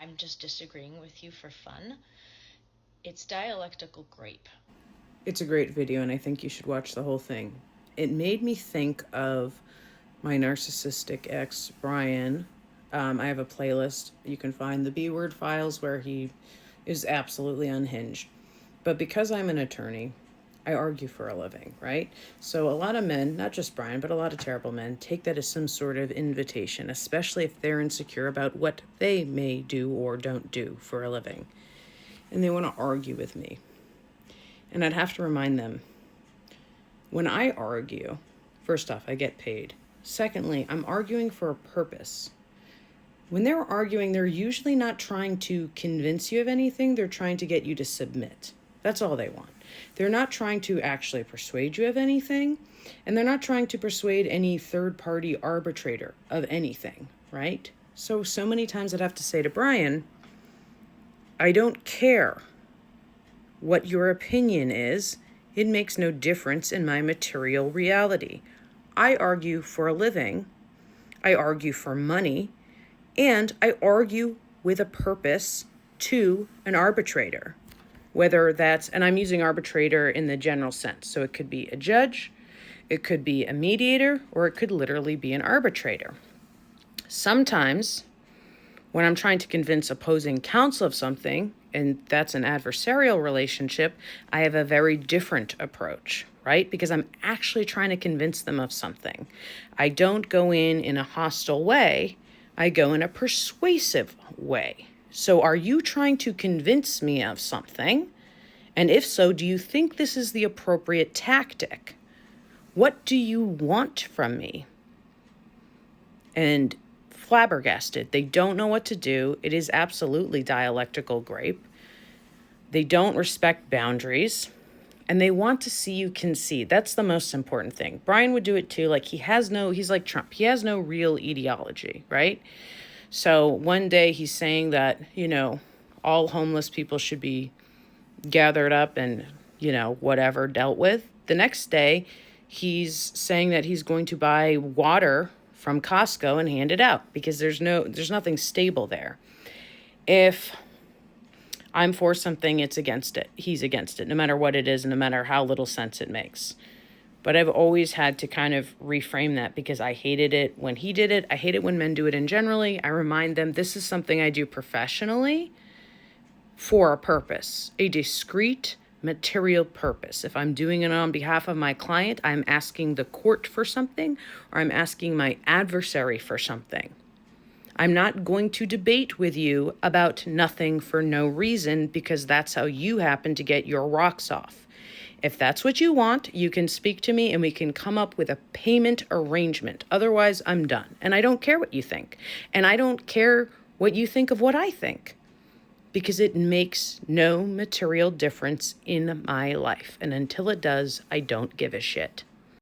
I'm just disagreeing with you for fun. It's dialectical grape. It's a great video, and I think you should watch the whole thing. It made me think of my narcissistic ex, Brian. I have a playlist. You can find the B word files where he is absolutely unhinged. But because I'm an attorney, I argue for a living, right? So a lot of men, not just Brian, but a lot of terrible men, take that as some sort of invitation, especially if they're insecure about what they may do or don't do for a living. And they want to argue with me. And I'd have to remind them, when I argue, first off, I get paid. Secondly, I'm arguing for a purpose. When they're arguing, they're usually not trying to convince you of anything. They're trying to get you to submit. That's all they want. They're not trying to actually persuade you of anything. And they're not trying to persuade any third-party arbitrator of anything, right? So many times I'd have to say to Brian, I don't care what your opinion is. It makes no difference in my material reality. I argue for a living. I argue for money. And I argue with a purpose to an arbitrator. Whether that's, and I'm using arbitrator in the general sense. So it could be a judge, it could be a mediator, or it could literally be an arbitrator. Sometimes when I'm trying to convince opposing counsel of something, and that's an adversarial relationship, I have a very different approach, right? Because I'm actually trying to convince them of something. I don't go in a hostile way. I go in a persuasive way. So are you trying to convince me of something? And if so, do you think this is the appropriate tactic? What do you want from me? And flabbergasted. They don't know what to do. It is absolutely dialectical grape. They don't respect boundaries. And they want to see you concede. That's the most important thing. Brian would do it too. Like he's like Trump. He has no real ideology, right? So one day he's saying that, all homeless people should be gathered up and, whatever, dealt with. The next day he's saying that he's going to buy water from Costco and hand it out because there's nothing stable there. If I'm for something, it's against it. He's against it, no matter what it is and no matter how little sense it makes. But I've always had to kind of reframe that because I hated it when he did it. I hate it when men do it in generally. I remind them this is something I do professionally for a purpose, a discrete material purpose. If I'm doing it on behalf of my client, I'm asking the court for something or I'm asking my adversary for something. I'm not going to debate with you about nothing for no reason because that's how you happen to get your rocks off. If that's what you want, you can speak to me and we can come up with a payment arrangement. Otherwise, I'm done. And I don't care what you think. And I don't care what you think of what I think because it makes no material difference in my life. And until it does, I don't give a shit.